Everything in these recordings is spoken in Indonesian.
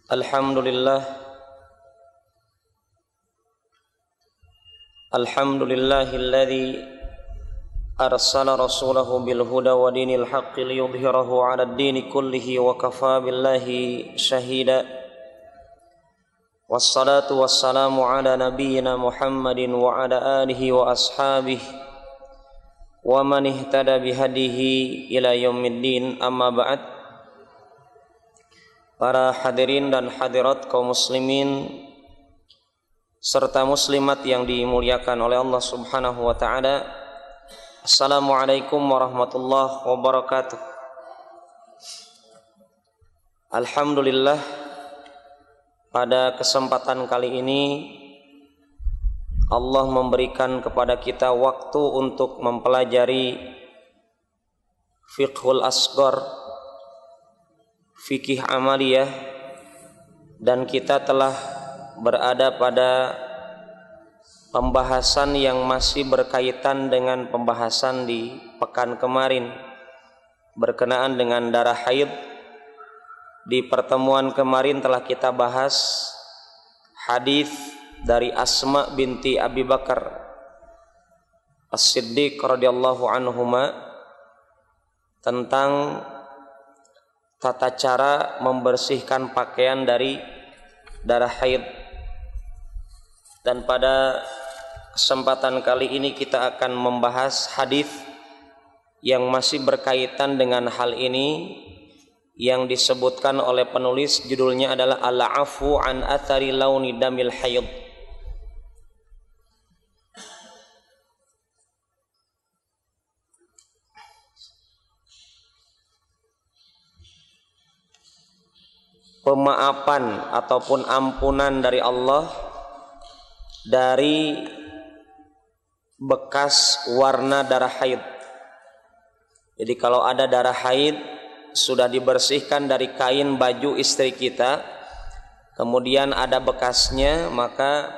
Alhamdulillah Alhamdulillahilladzi arsala rasulahu bil huda wa dinil haqqi liyudhhirahu 'alad dini kullihi wa kafaa billahi shahida. Wassalatu wassalamu ala nabiyyina Muhammadin wa ala alihi wa ashabihi wa man ihtada bihadihi ila yaumiddin. Amma ba'd. Para hadirin dan hadirat kaum muslimin serta muslimat yang dimuliakan oleh Allah Subhanahu wa taala. Assalamualaikum warahmatullahi wabarakatuh. Alhamdulillah, pada kesempatan kali ini Allah memberikan kepada kita waktu untuk mempelajari fiqhul asghar, fikih amaliyah, dan kita telah berada pada pembahasan yang masih berkaitan dengan pembahasan di pekan kemarin berkenaan dengan darah haid. Di pertemuan kemarin telah kita bahas hadis dari Asma binti Abi Bakar As-Siddiq radhiyallahu anhuma tentang tata cara membersihkan pakaian dari darah haid. Dan pada kesempatan kali ini kita akan membahas hadis yang masih berkaitan dengan hal ini, yang disebutkan oleh penulis, judulnya adalah Al-Afu an athari launi damil haid. Pemaafan ataupun ampunan dari Allah dari bekas warna darah haid. Jadi kalau ada darah haid sudah dibersihkan dari kain baju istri kita, kemudian ada bekasnya, maka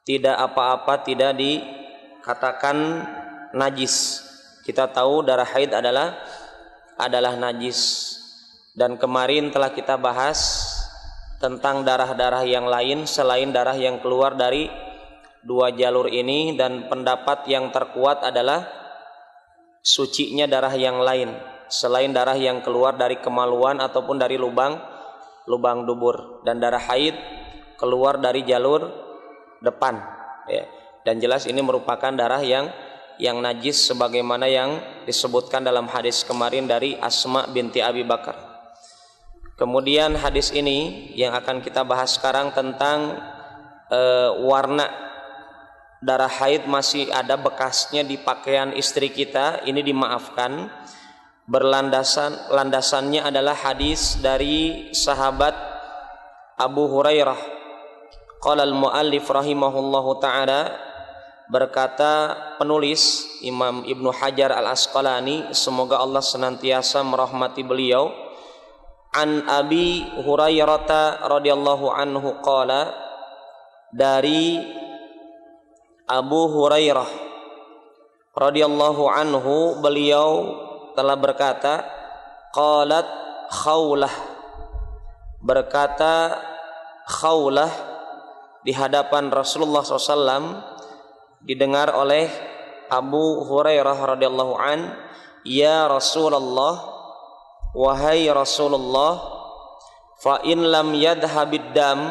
tidak apa-apa, tidak dikatakan najis. Kita tahu darah haid adalah najis. Dan kemarin telah kita bahas tentang darah-darah yang lain selain darah yang keluar dari dua jalur ini, dan pendapat yang terkuat adalah sucinya darah yang lain selain darah yang keluar dari kemaluan ataupun dari lubang dubur, dan darah haid keluar dari jalur depan, ya. Dan jelas ini merupakan darah yang najis sebagaimana yang disebutkan dalam hadis kemarin dari Asma binti Abi Bakar. Kemudian hadis ini yang akan kita bahas sekarang tentang warna darah haid masih ada bekasnya di pakaian istri kita, ini dimaafkan. Landasannya adalah hadis dari sahabat Abu Hurairah. Qala al-muallif rahimahullahu ta'ala, berkata penulis Imam Ibnu Hajar al-Asqalani, semoga Allah senantiasa merahmati beliau, an Abi Hurairah radhiyallahu anhu qala, dari Abu Hurairah radhiyallahu anhu beliau telah berkata, qalat Khawlah, berkata Khawlah di hadapan Rasulullah SAW, didengar oleh Abu Hurairah radhiyallahu an, ya Rasulullah, wahai Rasulullah, fa in lam yadhabid dam,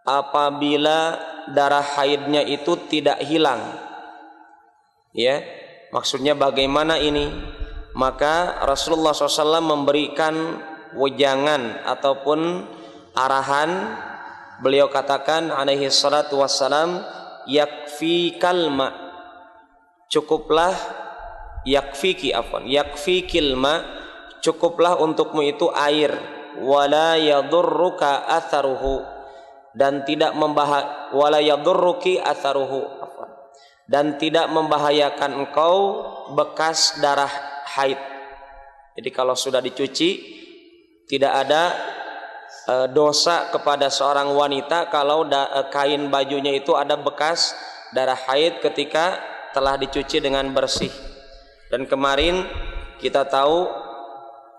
apabila darah haidnya itu tidak hilang, ya, maksudnya bagaimana ini? Maka Rasulullah SAW memberikan wejangan ataupun arahan. Beliau katakan alaihi salatu wassalam, yakfikal ma, cukuplah, yakfikil ma, cukuplah untukmu itu air, wala yadurruka atharuhu, dan tidak wala yadurruki atharuhu, dan tidak membahayakan engkau bekas darah haid. Jadi kalau sudah dicuci, tidak ada dosa kepada seorang wanita kalau kain bajunya itu ada bekas darah haid ketika telah dicuci dengan bersih. Dan kemarin kita tahu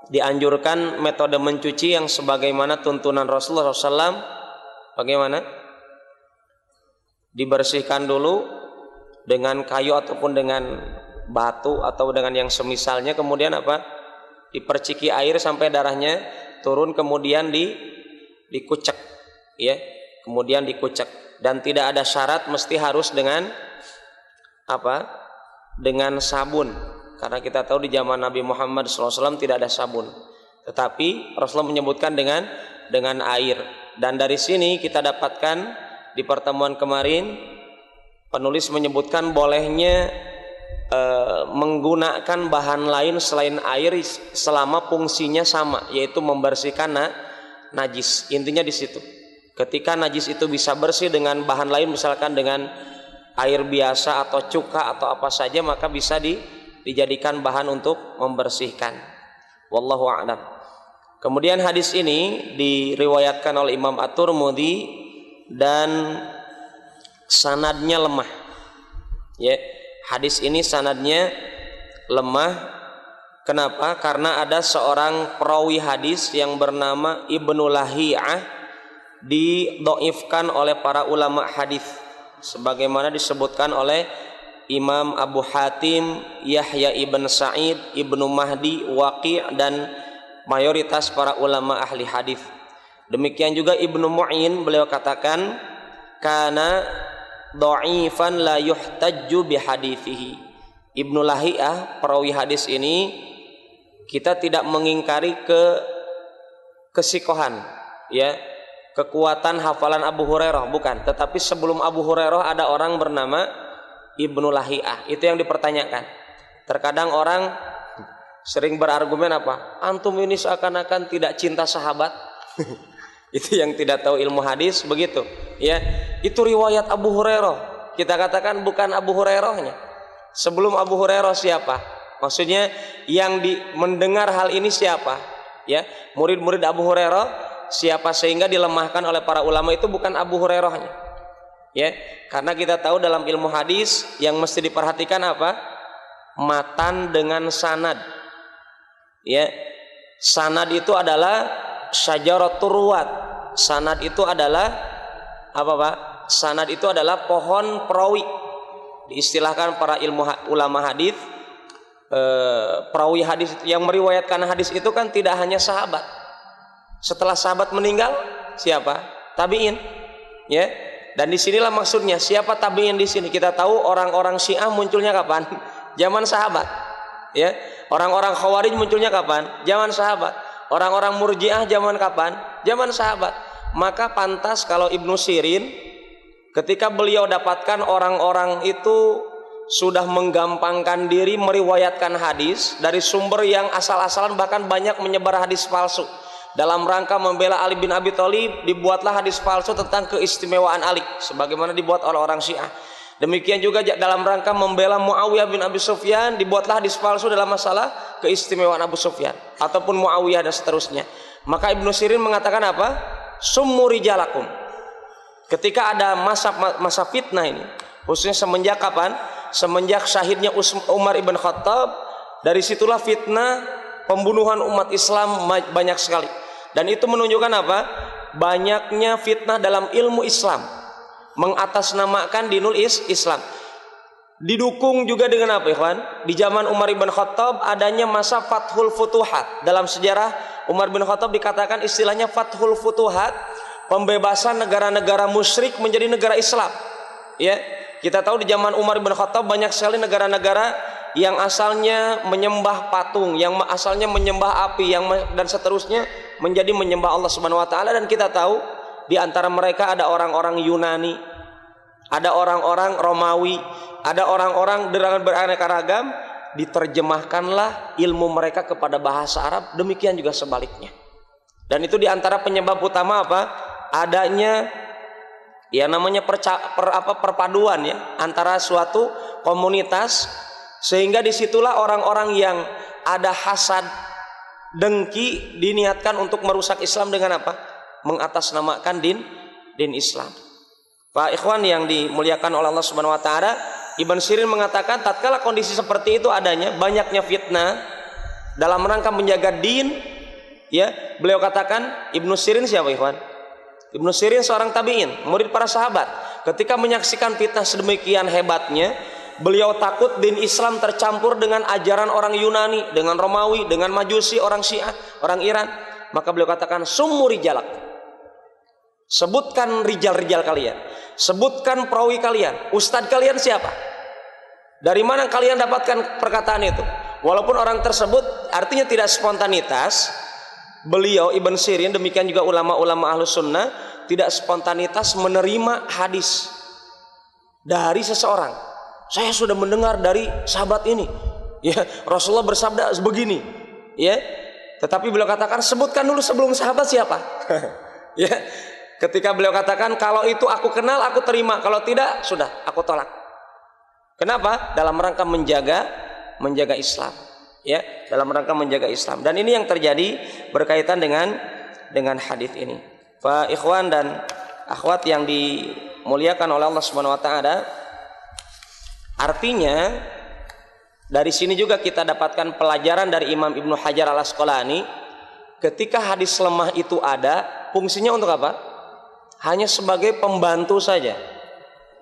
dianjurkan metode mencuci yang sebagaimana tuntunan Rasulullah SAW. Bagaimana? Dibersihkan dulu dengan kayu ataupun dengan batu atau dengan yang semisalnya, kemudian apa? Diperciki air sampai darahnya turun, kemudian dikucek, ya. Kemudian dikucek, dan tidak ada syarat mesti harus dengan apa? Dengan sabun. Karena kita tahu di zaman Nabi Muhammad SAW tidak ada sabun, tetapi Rasulullah menyebutkan dengan air. Dan dari sini kita dapatkan di pertemuan kemarin penulis menyebutkan bolehnya menggunakan bahan lain selain air selama fungsinya sama, yaitu membersihkan najis. Intinya di situ. Ketika najis itu bisa bersih dengan bahan lain, misalkan dengan air biasa atau cuka atau apa saja, maka bisa dijadikan bahan untuk membersihkan. Wallahu a'lam. Kemudian hadis ini diriwayatkan oleh Imam At-Tirmidzi dan sanadnya lemah. Ya, hadis ini sanadnya lemah. Kenapa? Karena ada seorang perawi hadis yang bernama Ibnu Lahiyah, didhaifkan oleh para ulama hadis sebagaimana disebutkan oleh Imam Abu Hatim, Yahya ibn Sa'id, Ibnu Mahdi, Waqi' dan mayoritas para ulama ahli hadis. Demikian juga Ibnu Mu'in, beliau katakan kana dha'ifan la yuhtajju bihadithihi. Ibnu Lahiyah, perawi hadis ini, kita tidak mengingkari kesikohan, ya, kekuatan hafalan Abu Hurairah, bukan. Tetapi sebelum Abu Hurairah ada orang bernama Ibnu Lahiyah. Itu yang dipertanyakan. Terkadang orang sering berargumen apa? Antum ini seakan-akan tidak cinta sahabat. Itu yang tidak tahu ilmu hadis begitu, ya. Itu riwayat Abu Hurairah. Kita katakan bukan Abu Hurairahnya. Sebelum Abu Hurairah siapa? Maksudnya yang mendengar hal ini siapa? Ya, murid-murid Abu Hurairah siapa, sehingga dilemahkan oleh para ulama itu bukan Abu Hurairahnya. Ya, karena kita tahu dalam ilmu hadis yang mesti diperhatikan apa? Matan dengan sanad. Ya, sanad itu adalah syajaratur ruwat. Sanad itu adalah apa, Pak? Sanad itu adalah pohon perawi. Diistilahkan para ulama hadis, perawi hadis yang meriwayatkan hadis itu kan tidak hanya sahabat. Setelah sahabat meninggal, siapa? Tabi'in. Ya. Dan disinilah maksudnya, siapa tabi'in di sini? Kita tahu orang-orang Syiah munculnya kapan? Zaman sahabat. Ya. Orang-orang Khawarij munculnya kapan? Zaman sahabat. Orang-orang Murji'ah zaman kapan? Zaman sahabat. Maka pantas kalau Ibnu Sirin ketika beliau dapatkan orang-orang itu sudah menggampangkan diri meriwayatkan hadis dari sumber yang asal-asalan, bahkan banyak menyebar hadis palsu. Dalam rangka membela Ali bin Abi Thalib, dibuatlah hadis palsu tentang keistimewaan Ali sebagaimana dibuat oleh orang Syiah. Demikian juga dalam rangka membela Muawiyah bin Abi Sufyan, dibuatlah hadis palsu dalam masalah keistimewaan Abu Sufyan ataupun Muawiyah dan seterusnya. Maka Ibnu Sirin mengatakan apa? Summu rijalakum. Ketika ada masa fitnah ini, khususnya semenjak kapan? Semenjak syahidnya Umar ibn Khattab, dari situlah fitnah pembunuhan umat Islam banyak sekali. Dan itu menunjukkan apa? Banyaknya fitnah dalam ilmu Islam, mengatasnamakan dinul Islam. Didukung juga dengan apa, ikhwan? Di zaman Umar bin Khattab adanya masa Fathul Futuhat. Dalam sejarah Umar bin Khattab dikatakan istilahnya Fathul Futuhat, pembebasan negara-negara musyrik menjadi negara Islam. Ya, kita tahu di zaman Umar bin Khattab banyak sekali negara-negara yang asalnya menyembah patung, yang asalnya menyembah api, dan seterusnya menjadi menyembah Allah Subhanahu wa taala. Dan kita tahu di antara mereka ada orang-orang Yunani, ada orang-orang Romawi, ada orang-orang beraneka ragam. Diterjemahkanlah ilmu mereka kepada bahasa Arab, demikian juga sebaliknya. Dan itu di antara penyebab utama apa? Adanya yang namanya perpaduan ya antara suatu komunitas, sehingga disitulah orang-orang yang ada hasad, dengki diniatkan untuk merusak Islam dengan apa? Mengatasnamakan din Islam. Pak ikhwan yang dimuliakan oleh Allah Subhanahu wa taala, Ibnu Sirin mengatakan tatkala kondisi seperti itu adanya, banyaknya fitnah, dalam rangka menjaga din, ya, beliau katakan, Ibnu Sirin siapa ikhwan? Ibnu Sirin seorang tabi'in, murid para sahabat. Ketika menyaksikan fitnah sedemikian hebatnya, beliau takut din Islam tercampur dengan ajaran orang Yunani, dengan Romawi, dengan Majusi, orang Syiah, orang Iran. Maka beliau katakan, summu rijalak, sebutkan rijal-rijal kalian, sebutkan perawi kalian, ustadz kalian siapa, dari mana kalian dapatkan perkataan itu. Walaupun orang tersebut artinya tidak spontanitas, beliau Ibn Sirin, demikian juga ulama-ulama Ahlus Sunnah, tidak spontanitas menerima hadis dari seseorang. Saya sudah mendengar dari sahabat ini, ya, Rasulullah bersabda begini, ya. Tetapi beliau katakan, sebutkan dulu sebelum sahabat siapa. Ya. Ketika beliau katakan, kalau itu aku kenal, aku terima, kalau tidak, sudah, aku tolak. Kenapa? Dalam rangka menjaga Islam, ya, dalam rangka menjaga Islam. Dan ini yang terjadi berkaitan dengan hadis ini. Fa ikhwan dan akhwat yang dimuliakan oleh Allah Subhanahu wa taala, artinya dari sini juga kita dapatkan pelajaran dari Imam Ibnu Hajar Al-Asqalani, ketika hadis lemah itu ada, fungsinya untuk apa? Hanya sebagai pembantu saja,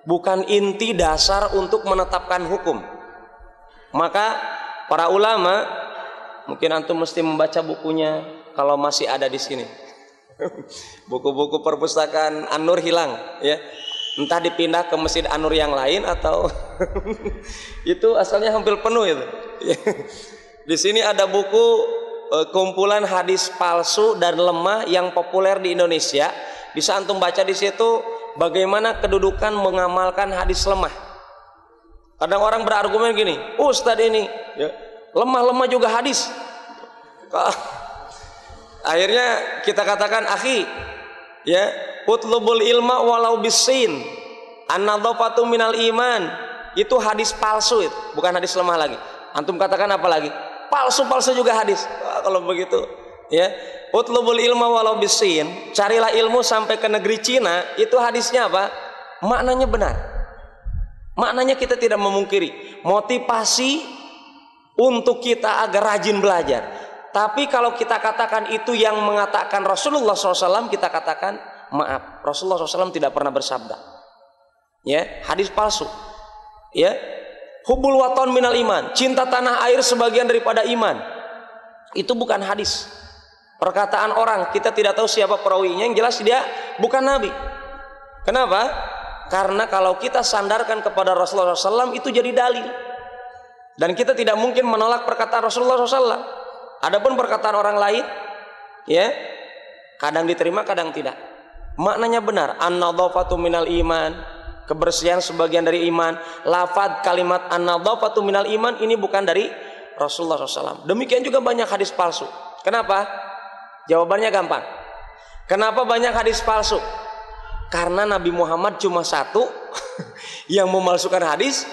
bukan inti dasar untuk menetapkan hukum. Maka para ulama, mungkin antum mesti membaca bukunya kalau masih ada di sini. Buku-buku perpustakaan An-Nur hilang, ya. Entah dipindah ke Masjid An-Nur yang lain atau itu asalnya hampir penuh itu. Di sini ada buku kumpulan hadis palsu dan lemah yang populer di Indonesia. Bisa antum baca di situ bagaimana kedudukan mengamalkan hadis lemah. Kadang orang berargumen gini, Ustadz ini, ya, lemah-lemah juga hadis. Akhirnya kita katakan, akhi, ya, utlubul ilma walau bisin, an-nadhafatu minal iman. Itu hadis palsu, itu bukan hadis lemah lagi. Antum katakan apa lagi? Palsu-palsu juga hadis. Wah, kalau begitu, ya, utlubul ilma walau bisin, carilah ilmu sampai ke negeri Cina. Itu hadisnya apa? Maknanya benar. Maknanya kita tidak memungkiri, motivasi untuk kita agar rajin belajar. Tapi kalau kita katakan itu yang mengatakan Rasulullah SAW, kita katakan maaf, Rasulullah SAW tidak pernah bersabda. Ya, hadis palsu. Ya, hubul waton minal iman, cinta tanah air sebagian daripada iman. Itu bukan hadis. Perkataan orang, kita tidak tahu siapa perawinya, yang jelas dia bukan Nabi. Kenapa? Karena kalau kita sandarkan kepada Rasulullah SAW itu jadi dalil. Dan kita tidak mungkin menolak perkataan Rasulullah SAW. Adapun perkataan orang lain, ya, kadang diterima, kadang tidak. Maknanya benar. An-nadhafatu minal iman, kebersihan sebagian dari iman. Lafaz kalimat an-nadhafatu minal iman ini bukan dari Rasulullah SAW. Demikian juga banyak hadis palsu. Kenapa? Jawabannya gampang. Kenapa banyak hadis palsu? Karena Nabi Muhammad cuma satu yang memalsukan hadis,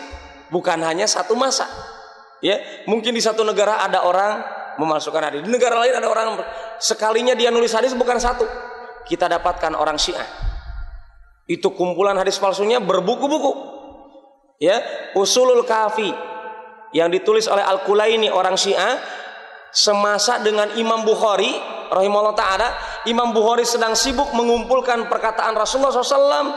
bukan hanya satu masa. Ya, mungkin di satu negara ada orang memalsukan hadis, di negara lain ada orang sekalinya dia nulis hadis bukan satu. Kita dapatkan orang Syiah, itu kumpulan hadis palsunya berbuku-buku. Ya, Usulul Kafi yang ditulis oleh Al-Kulaini orang Syiah semasa dengan Imam Bukhari rahimahullah taala. Imam Bukhari sedang sibuk mengumpulkan perkataan Rasulullah SAW.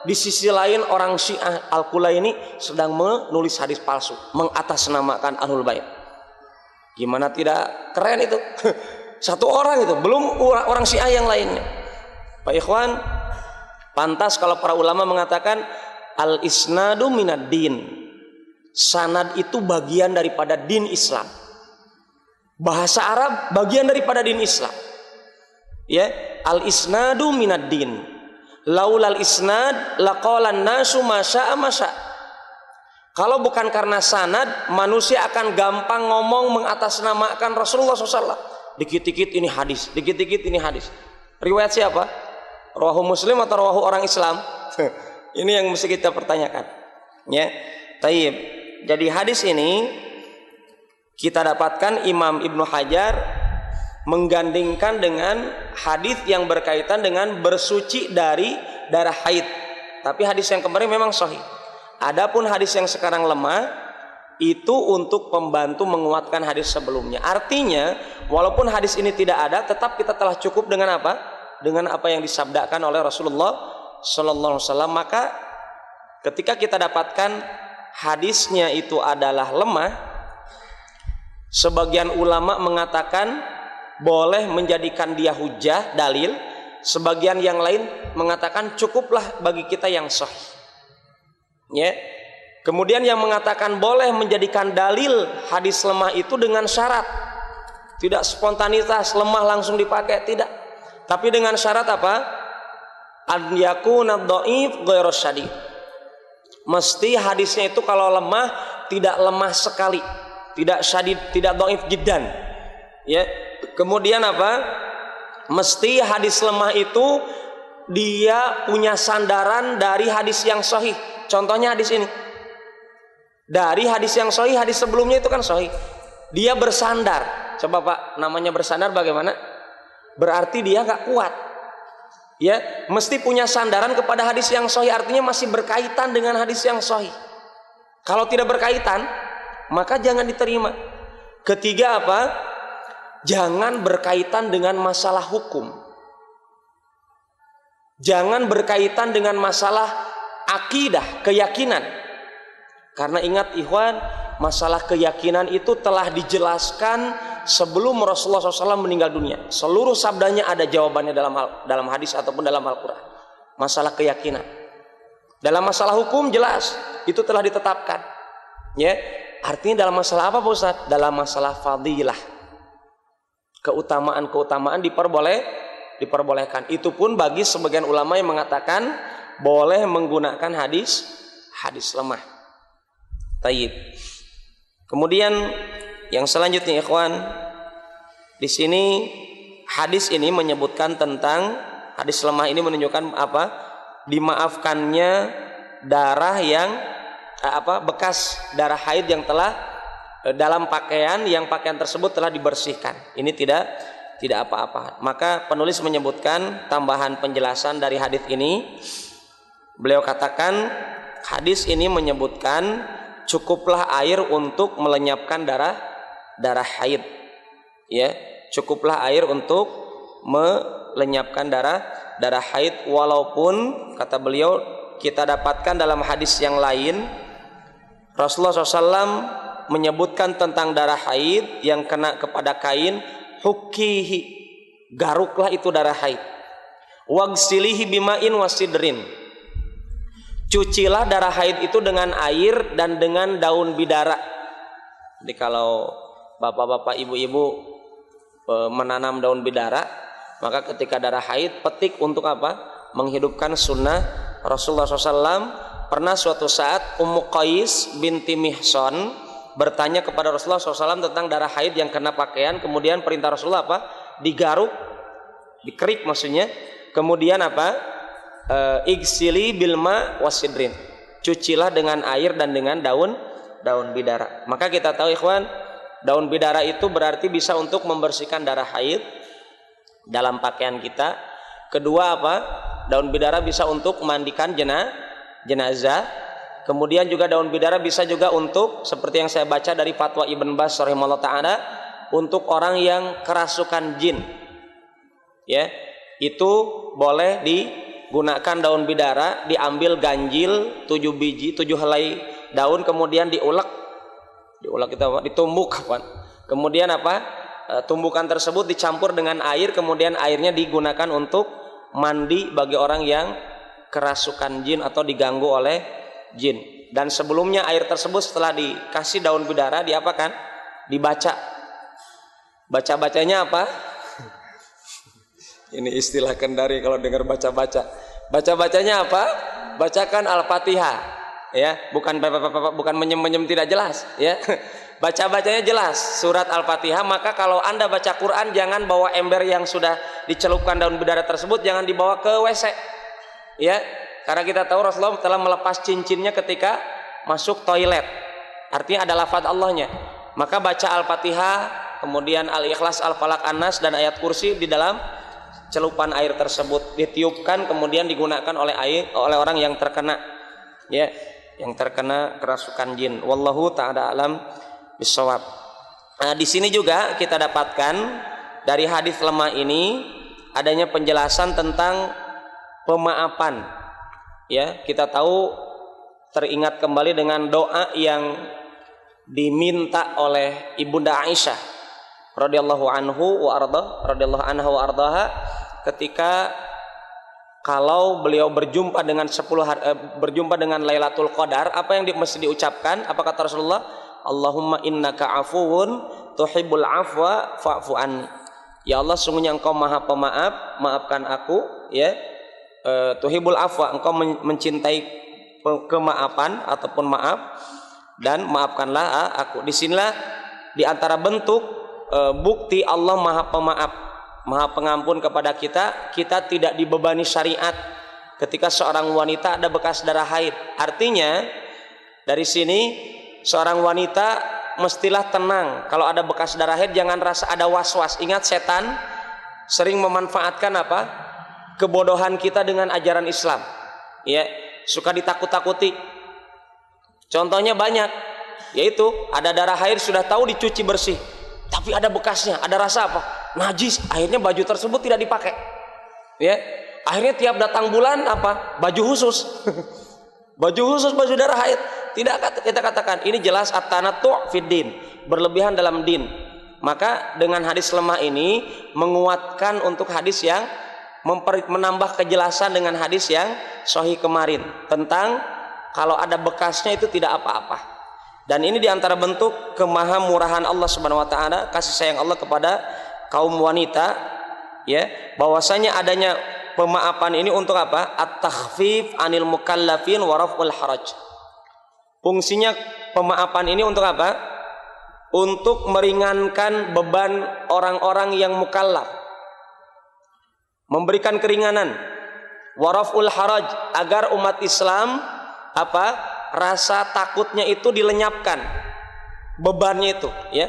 Di sisi lain orang Syiah Al-Kulaini sedang menulis hadis palsu, mengatasnamakan Ahlul Bait. Gimana tidak keren itu? Satu orang itu, belum orang Syiah yang lainnya. Pak Ikhwan, pantas kalau para ulama mengatakan al-isnadu minad din. Sanad itu bagian daripada din Islam. Bahasa Arab bagian daripada din Islam. Ya, al-isnadu minad din. Laulal isnad laqalan nasu masya'a masya'. Kalau bukan karena sanad, manusia akan gampang ngomong mengatasnamakan Rasulullah SAW. Dikit-dikit ini hadis, dikit-dikit ini hadis. Riwayat siapa? Rawahu Muslim atau rawahu orang Islam? Ini yang mesti kita pertanyakan. Ya, taib. Jadi hadis ini kita dapatkan Imam Ibnu Hajar menggandingkan dengan hadis yang berkaitan dengan bersuci dari darah haid. Tapi hadis yang kemarin memang sahih. Adapun hadis yang sekarang lemah itu untuk pembantu menguatkan hadis sebelumnya. Artinya walaupun hadis ini tidak ada, tetap kita telah cukup dengan apa? Dengan apa yang disabdakan oleh Rasulullah Sallallahu Alaihi Wasallam. Maka ketika kita dapatkan hadisnya itu adalah lemah, sebagian ulama mengatakan boleh menjadikan dia hujah, dalil. Sebagian yang lain mengatakan cukuplah bagi kita yang sahih. Ya. Kemudian yang mengatakan boleh menjadikan dalil hadis lemah itu dengan syarat. Tidak spontanitas lemah langsung dipakai, tidak. Tapi dengan syarat apa? An yakuna dhaif ghairu syadid. Mesti hadisnya itu kalau lemah tidak lemah sekali, tidak syadid, tidak dhaif jiddan. Ya. Kemudian apa? Mesti hadis lemah itu dia punya sandaran dari hadis yang sahih. Contohnya hadis ini. Dari hadis yang sahih, hadis sebelumnya itu kan sahih. Dia bersandar. Coba Pak, namanya bersandar bagaimana? Berarti dia nggak kuat. Ya, mesti punya sandaran kepada hadis yang sahih. Artinya masih berkaitan dengan hadis yang sahih. Kalau tidak berkaitan, maka jangan diterima. Ketiga apa? Jangan berkaitan dengan masalah hukum. Jangan berkaitan dengan masalah akidah, keyakinan. Karena ingat ikhwan, masalah keyakinan itu telah dijelaskan sebelum Rasulullah SAW meninggal dunia. Seluruh sabdanya ada jawabannya dalam hadis ataupun dalam Al-Quran. Masalah keyakinan. Dalam masalah hukum jelas, itu telah ditetapkan. Ya, artinya dalam masalah apa Pak Ustaz? Dalam masalah fadilah. Keutamaan-keutamaan diperbolehkan. Itu pun bagi sebagian ulama yang mengatakan boleh menggunakan hadis lemah. Tayyib. Kemudian yang selanjutnya ikhwan, di sini hadis ini menyebutkan tentang hadis lemah ini menunjukkan apa? Dimaafkannya darah yang bekas darah haid yang telah dalam pakaian yang pakaian tersebut telah dibersihkan. Ini tidak apa-apa. Maka penulis menyebutkan tambahan penjelasan dari hadis ini. Beliau katakan hadis ini menyebutkan cukuplah air untuk melenyapkan darah haid. Ya, cukuplah air untuk melenyapkan darah haid, walaupun kata beliau kita dapatkan dalam hadis yang lain Rasulullah SAW menyebutkan tentang darah haid yang kena kepada kain, hukihi, garuklah itu darah haid, wagsilihi bima'in wasidrin, cucilah darah haid itu dengan air dan dengan daun bidara. Jadi kalau bapak-bapak ibu-ibu menanam daun bidara, maka ketika darah haid petik untuk apa? Menghidupkan sunnah Rasulullah SAW. Pernah suatu saat Ummu Qais binti Mihsan bertanya kepada Rasulullah SAW tentang darah haid yang kena pakaian. Kemudian perintah Rasulullah apa? Digaruk, dikerik maksudnya. Kemudian apa? Igsili bilma wasidrin, cucilah dengan air dan dengan daun bidara. Maka kita tahu ikhwan, daun bidara itu berarti bisa untuk membersihkan darah haid dalam pakaian kita. Kedua apa? Daun bidara bisa untuk memandikan jenazah. Kemudian juga daun bidara bisa juga untuk, seperti yang saya baca dari fatwa Ibn Baz rahimahullah ta'ala, untuk orang yang kerasukan jin. Ya, itu boleh digunakan daun bidara, diambil ganjil 7 biji, 7 helai daun, kemudian diulek itu apa? Ditumbuk kapan? Kemudian apa? Tumbukan tersebut dicampur dengan air, kemudian airnya digunakan untuk mandi bagi orang yang kerasukan jin atau diganggu oleh jin. Dan sebelumnya air tersebut setelah dikasih daun bidara diapakan? Dibaca. Baca-bacanya apa? Ini istilah Kendari kalau dengar baca-baca. Baca-bacanya apa? Bacakan Al-Fatihah. Ya, bukan menyem-menyem tidak jelas, ya. Baca-bacanya jelas surat Al-Fatihah. Maka kalau Anda baca Quran, jangan bawa ember yang sudah dicelupkan daun bidara tersebut, jangan dibawa ke WC. Ya, karena kita tahu Rasulullah telah melepas cincinnya ketika masuk toilet. Artinya ada lafaz Allahnya. Maka baca Al-Fatihah, kemudian Al-Ikhlas, Al-Falaq, An-Nas dan ayat kursi di dalam celupan air tersebut, ditiupkan kemudian digunakan oleh orang yang terkena. Ya. yang terkena kerasukan jin. Wallahu ta'ala alam bisawab. Nah, di sini juga kita dapatkan dari hadis lemah ini adanya penjelasan tentang pemaafan. Ya, kita tahu teringat kembali dengan doa yang diminta oleh Ibunda Aisyah radhiyallahu anha wa ardaha ketika kalau beliau berjumpa dengan berjumpa dengan Lailatul Qadar, apa yang mesti diucapkan? Apa kata Rasulullah? Allahumma innaka afuwun tuhibbul afwa fa'fu anni. Ya Allah, sungguhnya Engkau Maha Pemaaf, maafkan aku, ya. Tuhibbul afwa, Engkau mencintai kemaafan ataupun maaf, dan maafkanlah aku. Disinilah di antara bentuk bukti Allah Maha Pemaaf, Maha Pengampun kepada kita. Kita tidak dibebani syariat ketika seorang wanita ada bekas darah haid. Artinya dari sini seorang wanita mestilah tenang. Kalau ada bekas darah haid jangan rasa ada was-was. Ingat, setan sering memanfaatkan apa? Kebodohan kita dengan ajaran Islam. Ya, suka ditakut-takuti. Contohnya banyak, yaitu ada darah haid sudah tahu dicuci bersih, tapi ada bekasnya, ada rasa apa? Najis. Akhirnya baju tersebut tidak dipakai. Ya, akhirnya tiap datang bulan apa? Baju khusus. Baju khusus, baju darah haid. Tidak, kita katakan ini jelas at-tanattu' fid din, berlebihan dalam din. Maka dengan hadis lemah ini menguatkan untuk hadis yang menambah kejelasan dengan hadis yang sahih kemarin tentang kalau ada bekasnya itu tidak apa-apa. Dan ini diantara bentuk kemahamurahan Allah Subhanahu Wa Taala, kasih sayang Allah kepada kaum wanita, ya, bahwasanya adanya pemaafan ini untuk apa? At-takhfif anil mukallafin wa raf'ul haraj. Fungsinya pemaafan ini untuk apa? Untuk meringankan beban orang-orang yang mukallaf, memberikan keringanan, wa raf'ul haraj, agar umat Islam apa? Rasa takutnya itu dilenyapkan, bebannya itu, ya.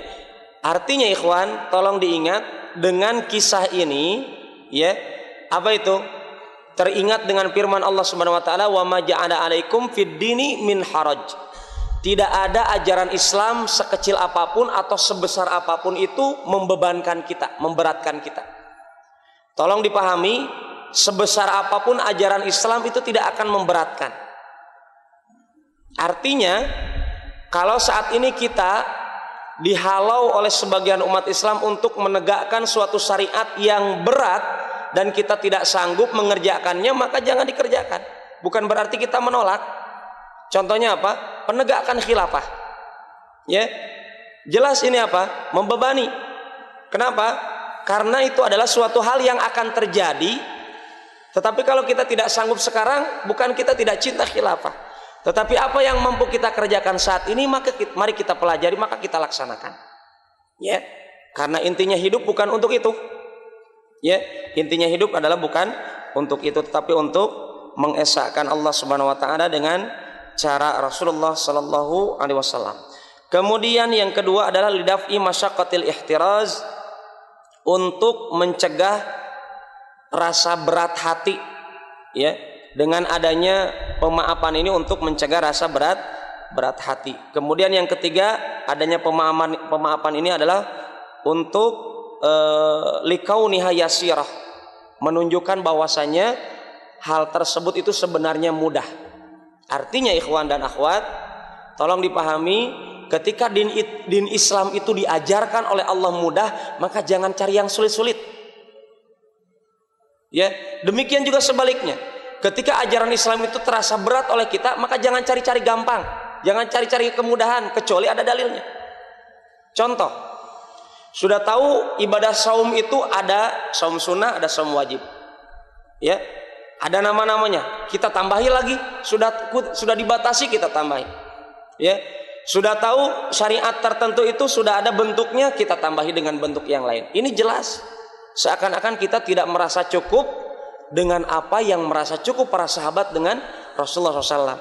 Artinya ikhwan, tolong diingat dengan kisah ini, ya, apa itu? Teringat dengan firman Allah Subhanahu wa taala, "Wa ma ja'ala 'alaikum fid dini min haraj." Tidak ada ajaran Islam sekecil apapun atau sebesar apapun itu membebankan kita, memberatkan kita. Tolong dipahami, sebesar apapun ajaran Islam itu tidak akan memberatkan. Artinya, kalau saat ini kita dihalau oleh sebagian umat Islam untuk menegakkan suatu syariat yang berat dan kita tidak sanggup mengerjakannya, maka jangan dikerjakan. Bukan berarti kita menolak. Contohnya apa? Penegakan khilafah. Ya. Jelas ini apa? Membebani. Kenapa? Karena itu adalah suatu hal yang akan terjadi. Tetapi kalau kita tidak sanggup sekarang, bukan kita tidak cinta khilafah. Tetapi apa yang mampu kita kerjakan saat ini, mari kita pelajari, maka kita laksanakan. Ya, karena intinya hidup bukan untuk itu. Ya, intinya hidup adalah bukan untuk itu, tetapi untuk mengesahkan Allah Subhanahu Wa Taala dengan cara Rasulullah Sallallahu Alaihi Wasallam. Kemudian yang kedua adalah lidaf'i masyaqqatil ihtiraz, untuk mencegah rasa berat hati. Ya. Dengan adanya pemaafan ini untuk mencegah rasa berat hati. Kemudian yang ketiga, adanya pemaafan ini adalah untuk likauniha yasirah, menunjukkan bahwasanya hal tersebut itu sebenarnya mudah. Artinya ikhwan dan akhwat, tolong dipahami, ketika din Islam itu diajarkan oleh Allah mudah, maka jangan cari yang sulit-sulit. Ya, demikian juga sebaliknya. Ketika ajaran Islam itu terasa berat oleh kita, maka jangan cari-cari gampang, jangan cari-cari kemudahan kecuali ada dalilnya. Contoh, sudah tahu ibadah saum itu ada saum sunnah, ada saum wajib. Ya, ada nama-namanya. Kita tambahi lagi, sudah dibatasi kita tambahi. Ya, sudah tahu syariat tertentu itu sudah ada bentuknya, kita tambahi dengan bentuk yang lain. Ini jelas seakan-akan kita tidak merasa cukup dengan apa yang merasa cukup para sahabat dengan Rasulullah SAW.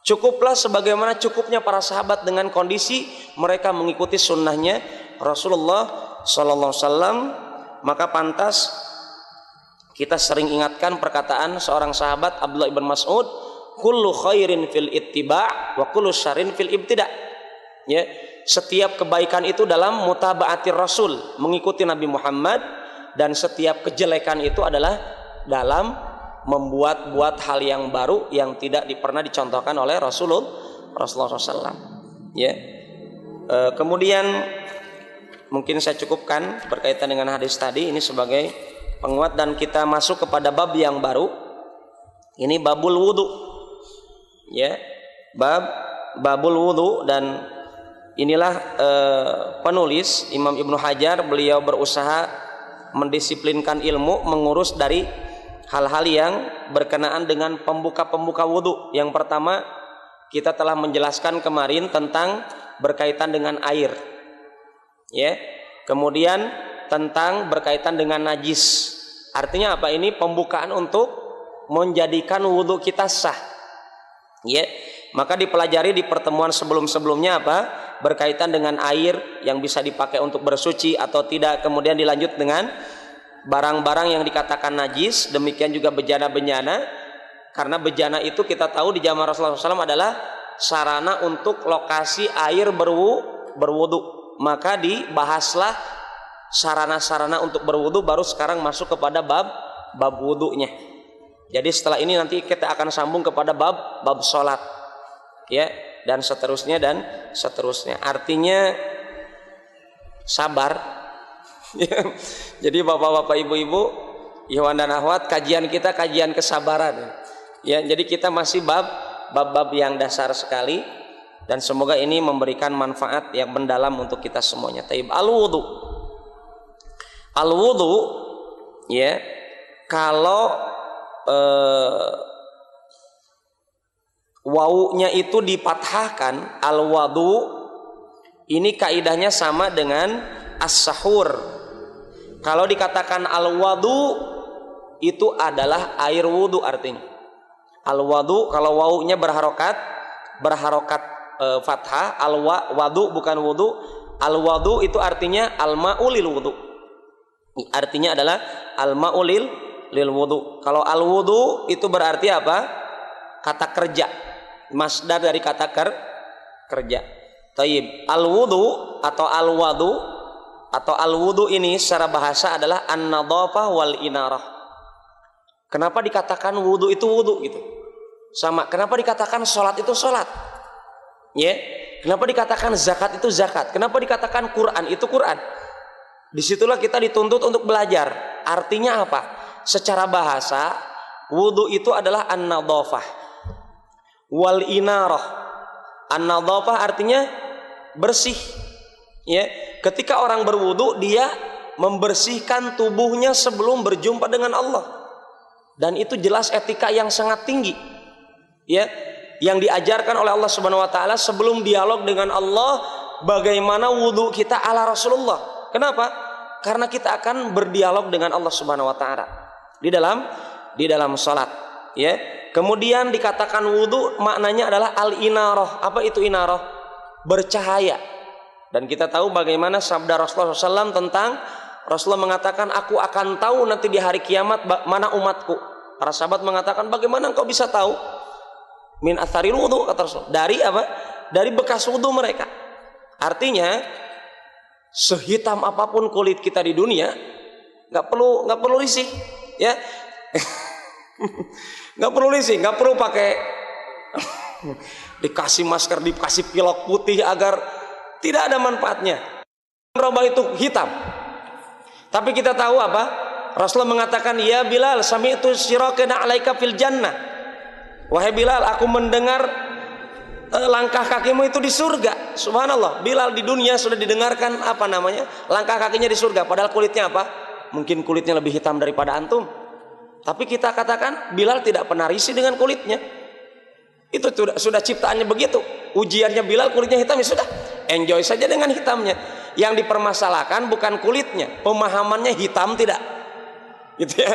Cukuplah sebagaimana cukupnya para sahabat dengan kondisi mereka mengikuti sunnahnya Rasulullah SAW. Maka pantas kita sering ingatkan perkataan seorang sahabat, Abdullah ibn Mas'ud kullu khairin fil ittiba' wa kullu syarrin fil ibtida'. Ya, setiap kebaikan itu dalam mutaba'atir Rasul, mengikuti Nabi Muhammad, dan setiap kejelekan itu adalah dalam membuat hal yang baru yang tidak pernah dicontohkan oleh Rasulullah SAW. Ya. Kemudian mungkin saya cukupkan berkaitan dengan hadis tadi ini sebagai penguat, dan kita masuk kepada bab yang baru. Ini babul wudu. Ya, babul wudu, dan inilah penulis Imam Ibnu Hajar, beliau berusaha mendisiplinkan ilmu, mengurus dari hal-hal yang berkenaan dengan pembuka wudu. Yang pertama, kita telah menjelaskan kemarin tentang berkaitan dengan air. Ya. Kemudian tentang berkaitan dengan najis. Artinya apa? Ini pembukaan untuk menjadikan wudu kita sah. Ya. Maka dipelajari di pertemuan sebelum-sebelumnya apa? Berkaitan dengan air yang bisa dipakai untuk bersuci atau tidak. Kemudian dilanjut dengan barang-barang yang dikatakan najis, demikian juga bejana-bejana, karena bejana itu kita tahu di zaman Rasulullah SAW adalah sarana untuk lokasi air berwudu. Maka dibahaslah sarana-sarana untuk berwudu, baru sekarang masuk kepada bab wudunya. Jadi setelah ini nanti kita akan sambung kepada bab sholat, ya, dan seterusnya. Artinya sabar. Jadi bapak-bapak, ibu-ibu, ikhwan dan akhwat, kajian kita kajian kesabaran. Ya, jadi kita masih bab yang dasar sekali, dan semoga ini memberikan manfaat yang mendalam untuk kita semuanya. Taib. Al-wudu, ya, kalau wawunya itu dipathahkan, al-wadu, ini kaidahnya sama dengan as-sahur. Kalau dikatakan al-wadu, itu adalah air wudu artinya. Al-wadu kalau wawunya berharokat fathah, al-wadu bukan wudu. Al-wadu itu artinya al-ma'ulil wudu. Artinya adalah al-ma'ulil lil wudu. Kalau al-wudu itu berarti apa? Kata kerja. Masdar dari kata kerja. Taib. Al-wudu atau al-wudu ini secara bahasa adalah an-nadhafah wal inarah. Kenapa dikatakan wudu itu wudu gitu? Sama. Kenapa dikatakan sholat itu sholat? Ya. Kenapa dikatakan zakat itu zakat? Kenapa dikatakan Quran itu Quran? Disitulah kita dituntut untuk belajar. Artinya apa? Secara bahasa, wudu itu adalah an-nadhafah wal inarah. An-nadhafah artinya bersih. Ya, ketika orang berwudu, dia membersihkan tubuhnya sebelum berjumpa dengan Allah. Dan itu jelas etika yang sangat tinggi. Ya, yang diajarkan oleh Allah Subhanahu wa taala sebelum dialog dengan Allah, bagaimana wudu kita ala Rasulullah. Kenapa? Karena kita akan berdialog dengan Allah Subhanahu wa taala di dalam salat, ya. Kemudian dikatakan wudu maknanya adalah al-inarah. Apa itu inarah? Bercahaya. Dan kita tahu bagaimana sabda Rasulullah SAW tentang Rasulullah mengatakan, aku akan tahu nanti di hari kiamat mana umatku. Para sahabat mengatakan, bagaimana engkau bisa tahu? Min atharil wudu, kata Rasul. Dari apa? Dari bekas wudu mereka. Artinya sehitam apapun kulit kita di dunia, nggak perlu risih, ya. Nggak perlu risih, nggak perlu pakai dikasih masker, dikasih pilok putih agar tidak ada manfaatnya. Merubah itu hitam. Tapi kita tahu apa? Rasulullah mengatakan, ya Bilal, sami'tu syirakana alaika fil jannah. Wahai Bilal, aku mendengar langkah kakimu itu di surga. Subhanallah, Bilal di dunia sudah didengarkan apa namanya? Langkah kakinya di surga. Padahal kulitnya apa? Mungkin kulitnya lebih hitam daripada antum. Tapi kita katakan Bilal tidak pernah risih dengan kulitnya. Itu sudah ciptaannya begitu. Ujiannya Bilal kulitnya hitam, ya sudah, enjoy saja dengan hitamnya. Yang dipermasalahkan bukan kulitnya, pemahamannya hitam tidak, gitu ya.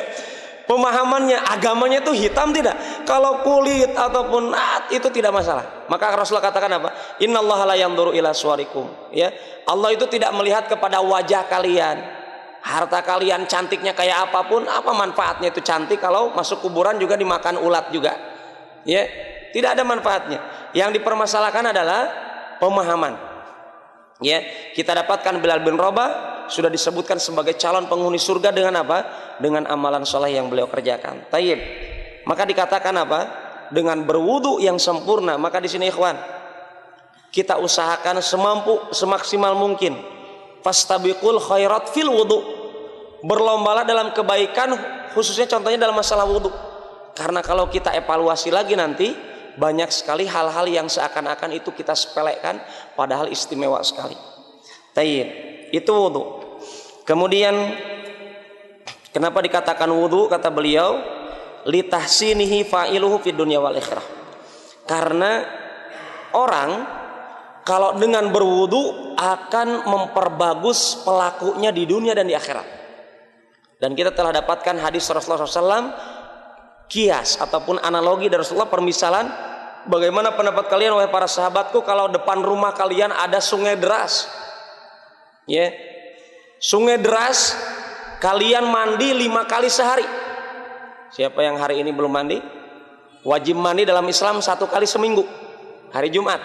Pemahamannya, agamanya itu hitam tidak. Kalau kulit ataupun itu tidak masalah. Maka Rasulullah katakan apa? Innallaha la yanzuru ila suwarikum. Ya, Allah itu tidak melihat kepada wajah kalian. Harta kalian cantiknya kayak apapun, apa manfaatnya itu cantik kalau masuk kuburan juga dimakan ulat juga. Ya, tidak ada manfaatnya. Yang dipermasalahkan adalah pemahaman. Ya, kita dapatkan Bilal bin Rabah sudah disebutkan sebagai calon penghuni surga dengan apa? Dengan amalan soleh yang beliau kerjakan. Tayyib. Maka dikatakan apa? Dengan berwudu yang sempurna. Maka di sini ikhwan, kita usahakan semaksimal mungkin. Fastabiqul khairat fil wudu. Berlombalah dalam kebaikan, khususnya contohnya dalam masalah wudu. Karena kalau kita evaluasi lagi nanti, banyak sekali hal-hal yang seakan-akan itu kita sepelekan, padahal istimewa sekali. Tayyib, itu wudu. Kemudian kenapa dikatakan wudu? Kata beliau, litahsinihi fa'iluhu fid dunya wal akhirah. Karena orang kalau dengan berwudu akan memperbagus pelakunya di dunia dan di akhirat. Dan kita telah dapatkan hadis Rasulullah SAW, kias ataupun analogi dari Rasulullah, permisalan, bagaimana pendapat kalian wahai para sahabatku kalau depan rumah kalian ada sungai deras, ya, sungai deras, kalian mandi 5 kali sehari. Siapa yang hari ini belum mandi? Wajib mandi dalam Islam 1 kali seminggu, hari Jumat,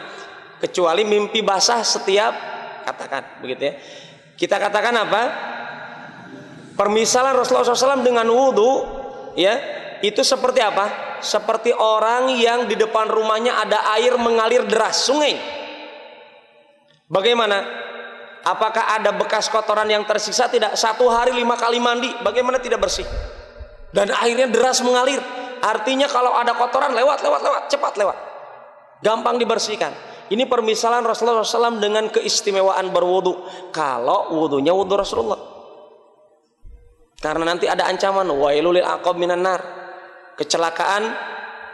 kecuali mimpi basah setiap, katakan begitu ya. Kita katakan apa? Permisalan Rasulullah SAW dengan wudhu, ya, itu seperti apa? Seperti orang yang di depan rumahnya ada air mengalir deras, sungai. Bagaimana? Apakah ada bekas kotoran yang tersisa? Tidak. 1 hari 5 kali mandi, bagaimana tidak bersih? Dan airnya deras mengalir. Artinya kalau ada kotoran lewat, cepat lewat, gampang dibersihkan. Ini permisalan Rasulullah SAW dengan keistimewaan berwudu. Kalau wudunya wudu Rasulullah. Karena nanti ada ancaman wailul lil aqab minan nar, kecelakaan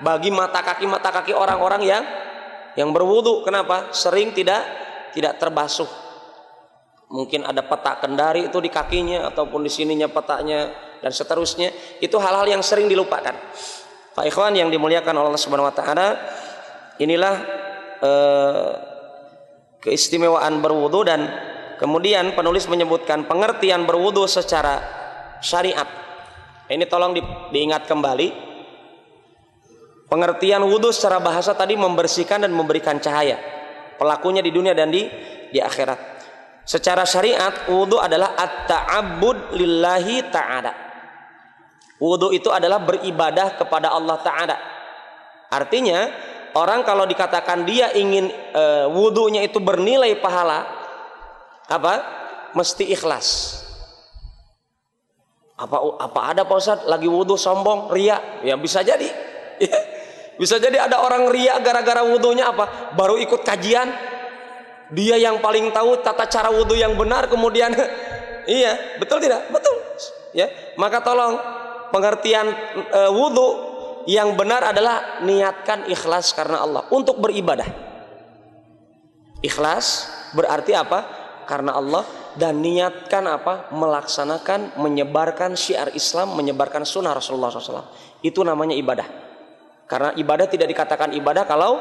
bagi mata kaki orang-orang yang berwudu. Kenapa? Sering tidak terbasuh. Mungkin ada peta kendari itu di kakinya ataupun di sininya petanya dan seterusnya. Itu hal-hal yang sering dilupakan. Pak ikhwan yang dimuliakan Allah Subhanahu wa taala, inilah keistimewaan berwudu. Dan kemudian penulis menyebutkan pengertian berwudu secara syariat. Ini tolong diingat kembali. Pengertian wudu secara bahasa tadi membersihkan dan memberikan cahaya, pelakunya di dunia dan di akhirat. Secara syariat, wudu adalah at-ta'abbud lillahi ta'ala. Wudu itu adalah beribadah kepada Allah Ta'ala. Artinya orang kalau dikatakan dia ingin wudunya itu bernilai pahala, apa? Mesti ikhlas. Apa ada Pak Ustadz lagi wudu sombong, ria? Ya bisa jadi. Ya, bisa jadi ada orang ria gara-gara wudunya apa? Baru ikut kajian, dia yang paling tahu tata cara wudu yang benar, kemudian iya, betul tidak? Betul. Ya, maka tolong pengertian wudu yang benar adalah niatkan ikhlas karena Allah untuk beribadah. Ikhlas berarti apa? Karena Allah. Dan niatkan apa? Melaksanakan, menyebarkan syiar Islam, menyebarkan sunnah Rasulullah SAW. Itu namanya ibadah. Karena ibadah tidak dikatakan ibadah kalau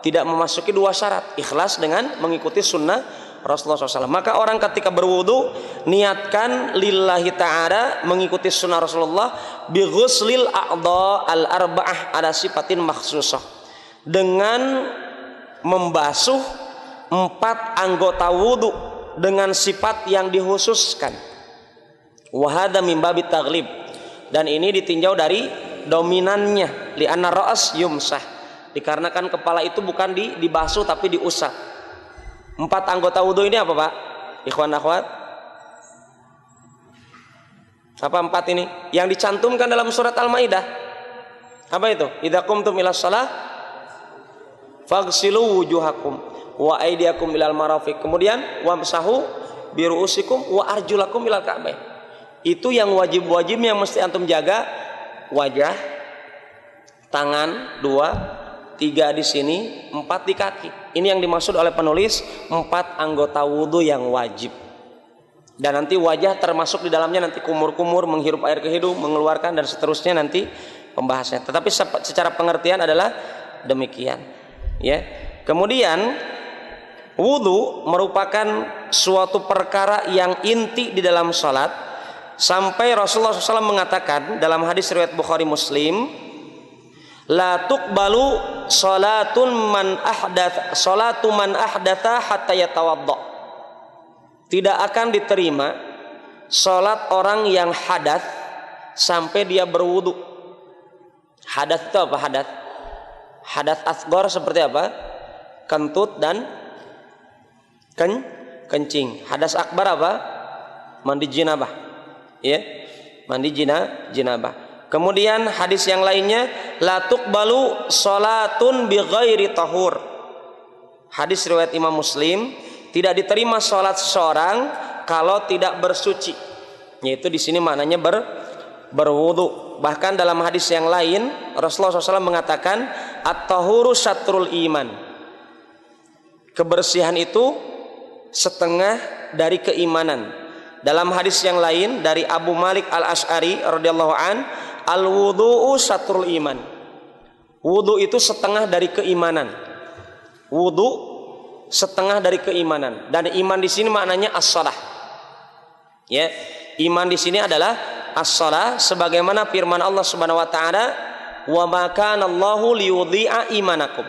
tidak memasuki 2 syarat, ikhlas dengan mengikuti sunnah Rasulullah SAW. Maka orang ketika berwudu niatkan lillahi ta'ala, mengikuti sunnah Rasulullah, bi ghuslil a'dha al-arba'ah ala sifatin makhsusah, dengan membasuh 4 anggota wudu dengan sifat yang dikhususkan. Wahada min babit taghlib, dan ini ditinjau dari dominannya, li anna ra's yumsah, dikarenakan kepala itu bukan dibasuh tapi diusap. 4 anggota wudu ini apa Pak? Ikhwan akhwat, apa 4 ini? Yang dicantumkan dalam surat Al-Maidah. Apa itu? Idza qumtum ilas shalah faghsilu wujuhakum wa aydiyakum ilal marafiq, kemudian wamsahu biruusikum wa arjulakum ilal ka'bain. Itu yang wajib-wajib yang mesti antum jaga. Wajah, tangan 2, 3 di sini, 4 di kaki. Ini yang dimaksud oleh penulis 4 anggota wudu yang wajib. Dan nanti wajah termasuk di dalamnya nanti kumur-kumur, menghirup air ke hidung, mengeluarkan dan seterusnya nanti pembahasannya. Tetapi secara pengertian adalah demikian. Ya. Kemudian wudu merupakan suatu perkara yang inti di dalam sholat, sampai Rasulullah SAW mengatakan dalam hadis riwayat Bukhari Muslim, La tuqbalu salatu man ahdatha hatta yatawadda. Tidak akan diterima salat orang yang hadas sampai dia berwudu. Hadas itu apa hadas? Hadas asghar seperti apa? Kentut dan kencing. Hadas akbar apa? Mandi jinabah. Ya, mandi jinabah. Kemudian hadis yang lainnya, la tuqbalu salatun bi ghairi tahur. Hadis riwayat Imam Muslim, tidak diterima salat seseorang kalau tidak bersuci. Yaitu di sini maknanya berwudu. Bahkan dalam hadis yang lain Rasulullah SAW mengatakan at-tahuru syatrul iman. Kebersihan itu setengah dari keimanan. Dalam hadis yang lain dari Abu Malik Al-Asy'ari radhiyallahu an, al-wudu'u syatrul iman. Wudu itu setengah dari keimanan. Wudu setengah dari keimanan. Dan iman di sini maknanya as-shalah. Ya, iman di sini adalah as-shalah sebagaimana firman Allah Subhanahu wa taala, "Wa ma kana Allahu liyudhi'a imanakum."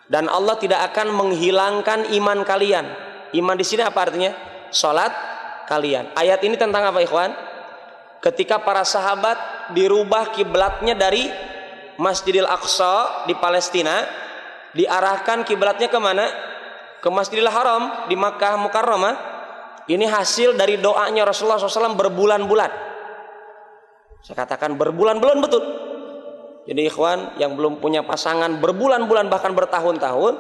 Dan Allah tidak akan menghilangkan iman kalian. Iman di sini apa artinya? Salat kalian. Ayat ini tentang apa, ikhwan? Ketika para sahabat dirubah kiblatnya dari Masjidil Aqsa di Palestina, diarahkan kiblatnya kemana? Ke Masjidil Haram di Makkah Mukarramah. Ini hasil dari doanya Rasulullah SAW berbulan-bulan. Saya katakan berbulan-bulan betul. Jadi ikhwan yang belum punya pasangan berbulan-bulan bahkan bertahun-tahun,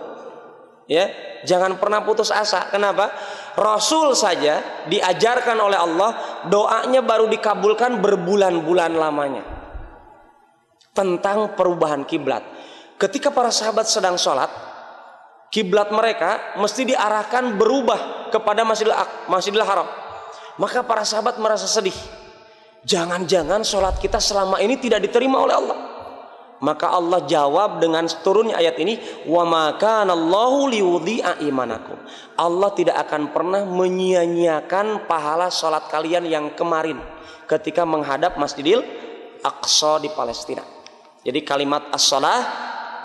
ya, jangan pernah putus asa. Kenapa? Rasul saja diajarkan oleh Allah, doanya baru dikabulkan berbulan-bulan lamanya tentang perubahan kiblat. Ketika para sahabat sedang sholat, kiblat mereka mesti diarahkan berubah kepada Masjidil Haram. Maka para sahabat merasa sedih. Jangan-jangan sholat kita selama ini tidak diterima oleh Allah. Maka Allah jawab dengan turunnya ayat ini, wa ma kana Allahu liyudhi'a imanakum. Allah tidak akan pernah menyia-nyiakan pahala salat kalian yang kemarin ketika menghadap Masjidil Aqsa di Palestina. Jadi kalimat as-shalah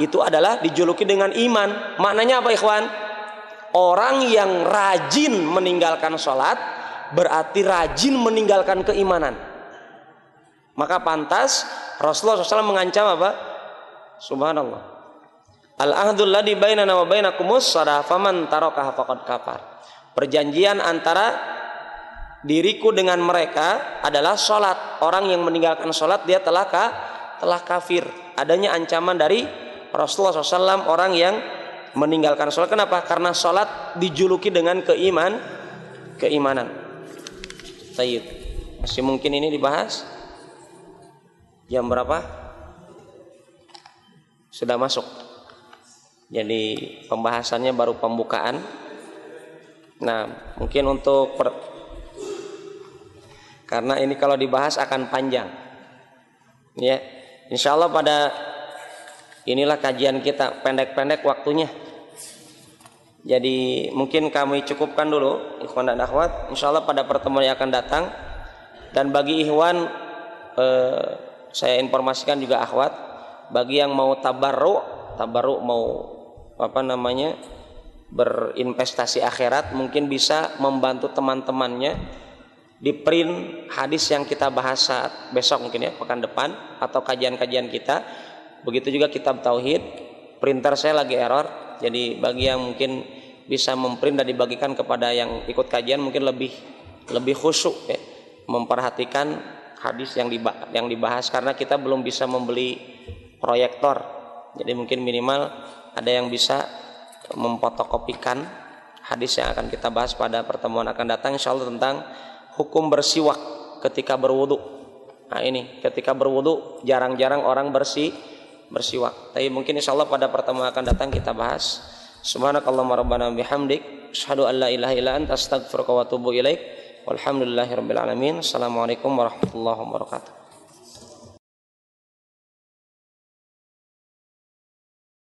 itu adalah dijuluki dengan iman. Maknanya apa, ikhwan? Orang yang rajin meninggalkan salat berarti rajin meninggalkan keimanan. Maka pantas Rasulullah SAW mengancam apa? Subhanallah. Al-ahdul ladzi bainana wa bainakumus shalah faman tarakaha faqad kafar. Perjanjian antara diriku dengan mereka adalah salat. Orang yang meninggalkan salat dia telah kafir. Adanya ancaman dari Rasulullah SAW orang yang meninggalkan salat. Kenapa? Karena salat dijuluki dengan keimanan. Tayyib. Masih mungkin ini dibahas? Jam berapa? Sudah masuk. Jadi pembahasannya baru pembukaan. Nah, mungkin untuk karena ini kalau dibahas akan panjang. Ya, insya Allah pada inilah kajian kita, pendek-pendek waktunya. Jadi mungkin kami cukupkan dulu, ikhwan dan akhwat. Insya Allah pada pertemuan yang akan datang. Dan bagi ikhwan, saya informasikan juga akhwat, bagi yang mau tabarruk mau berinvestasi akhirat, mungkin bisa membantu teman-temannya di print hadis yang kita bahas saat besok mungkin ya, pekan depan atau kajian-kajian kita. Begitu juga kitab tauhid, printer saya lagi error. Jadi bagi yang mungkin bisa memprint dan dibagikan kepada yang ikut kajian mungkin lebih khusyuk ya, memperhatikan hadis yang dibahas, karena kita belum bisa membeli proyektor. Jadi mungkin minimal ada yang bisa memfotokopikan hadis yang akan kita bahas pada pertemuan akan datang insyaallah tentang hukum bersiwak ketika berwudu. Nah ini ketika berwudu jarang-jarang orang bersiwak. Tapi mungkin insyaallah pada pertemuan akan datang kita bahas. Subhanakallahumma rabbana bihamdik asyhadu an la ilaha illa anta astaghfiruka wa atubu ilaik. Walhamdulillahirabbil alamin. Assalamualaikum warahmatullahi wabarakatuh.